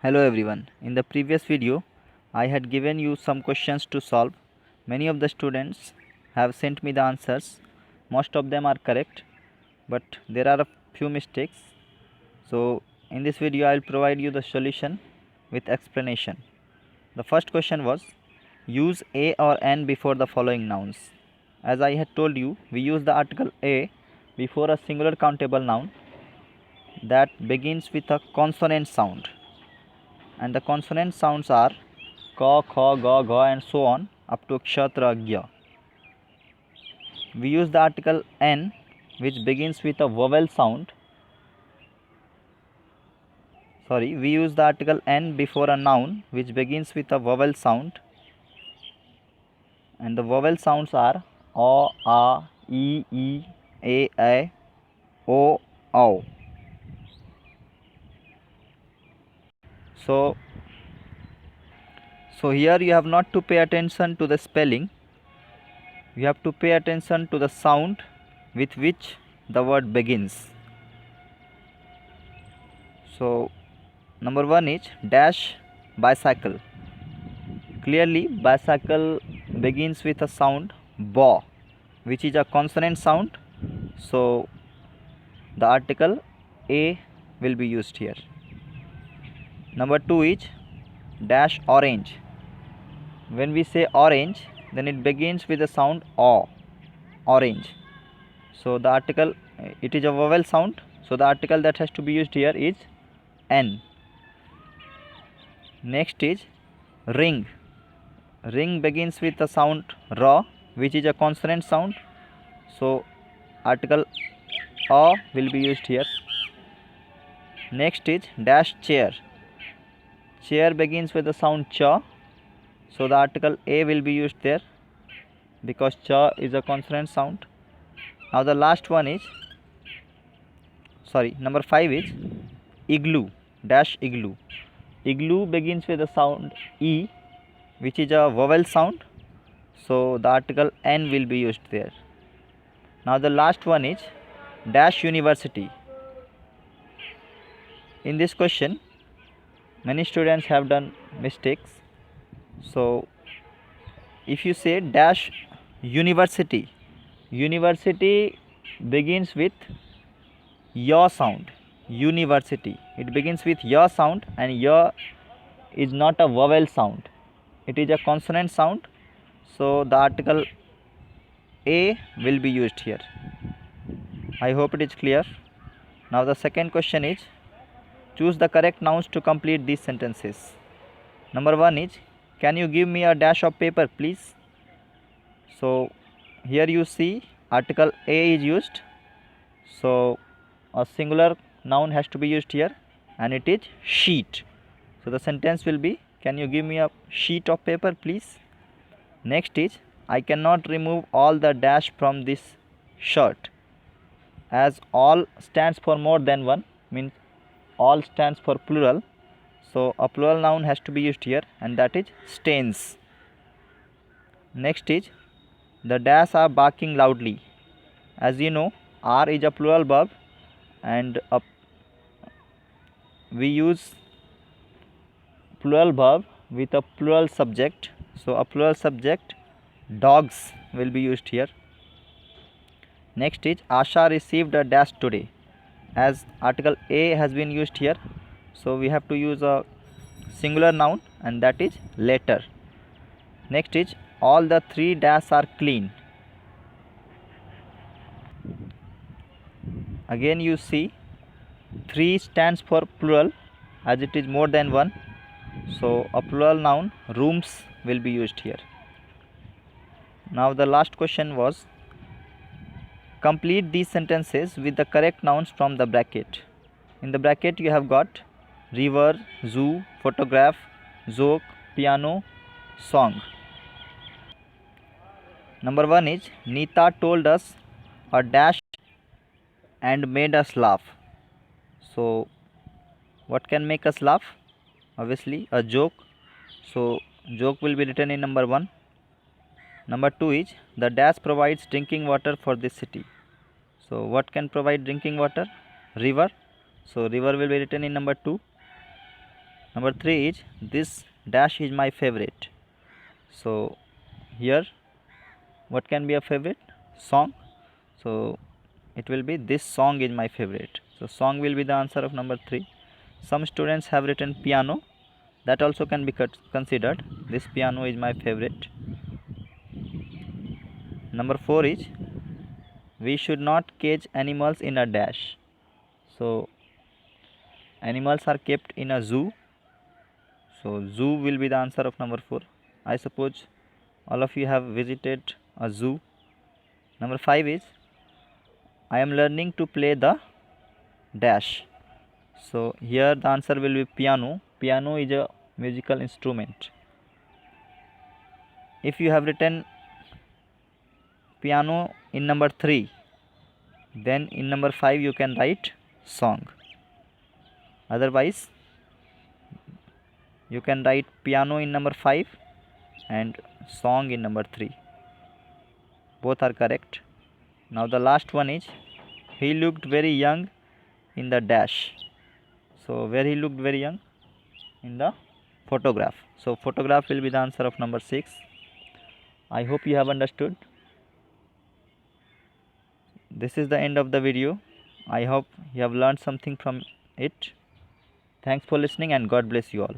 Hello everyone. In the previous video, I had given you some questions to solve. Many of the students have sent me the answers. Most of them are correct, but there are a few mistakes. So, in this video, I will provide you the solution with explanation. The first question was, use a or an before the following nouns. As I had told you, we use the article a before a singular countable noun that begins with a consonant sound, and the consonant sounds are ka, kha, ga, gha and so on up to kshatra, gya. We use the article n which begins with a vowel sound. We use the article n before a noun which begins with a vowel sound, and the vowel sounds are a, e, a, o, au. So here you have not to pay attention to the spelling, you have to pay attention to the sound with which the word begins. So number 1 is dash bicycle. Clearly bicycle begins with a sound ba, which is a consonant sound, so the article a will be used here. Number 2 is dash orange. When we say orange, then it begins with the sound o, orange. So the article, it is a vowel sound, so the article that has to be used here is n. Next is ring. Ring begins with the sound ra, which is a consonant sound, so article a will be used here. Next is dash chair. Chair begins with the sound cha, so the article a will be used there because cha is a consonant sound. Now the last one is, number 5 is igloo, dash igloo. Igloo begins with the sound e, which is a vowel sound, so the article n will be used there. Now the last one is dash university. In this question many students have done mistakes. So if you say dash university, university begins with ya sound. University, it begins with ya sound, and ya is not a vowel sound, it is a consonant sound, so the article a will be used here. I hope it is clear. Now the second question is, choose the correct nouns to complete these sentences. Number 1 is, can you give me a dash of paper please? So here you see article a is used, so a singular noun has to be used here, and it is sheet. So the sentence will be, can you give me a sheet of paper please? Next is, I cannot remove all the dash from this shirt. As all stands for more than one, means all stands for plural, so a plural noun has to be used here, and that is stains. Next is, the dash are barking loudly. As you know, r is a plural verb, and we use plural verb with a plural subject, so a plural subject dogs will be used here. Next is, Asha received a dash today. As article a has been used here, so we have to use a singular noun, and that is letter. Next is, all the 3 dash are clean. Again you see 3 stands for plural, as it is more than one, so a plural noun rooms will be used here. Now the last question was, complete these sentences with the correct nouns from the bracket. In the bracket you have got river, zoo, photograph, joke, piano, song. Number 1 is, Neeta told us a dash and made us laugh. So what can make us laugh? Obviously a joke, so joke will be written in number 1. Number 2 is, the dash provides drinking water for this city. So what can provide drinking water? River, so river will be written in number 2. Number 3 is this dash is my favorite. So here what can be a favorite? Song. So it will be this song is my favorite. So song will be the answer of number 3. Some students have written piano. That also can be considered. This piano is my favorite. Number 4 is we should not cage animals in a dash. So animals are kept in a zoo. So zoo will be the answer of number 4. I suppose all of you have visited a zoo. Number 5 is I am learning to play the dash. So here the answer will be piano. Piano is a musical instrument. If you have written piano in number 3, then in number 5 you can write song. Otherwise you can write piano in number 5 and song in number 3. Both are correct. Now the last one is he looked very young in the dash. So where he looked very young? In the photograph. So photograph will be the answer of number 6. I hope you have understood. This is the end of the video. I hope you have learned something from it. Thanks for listening and God bless you all.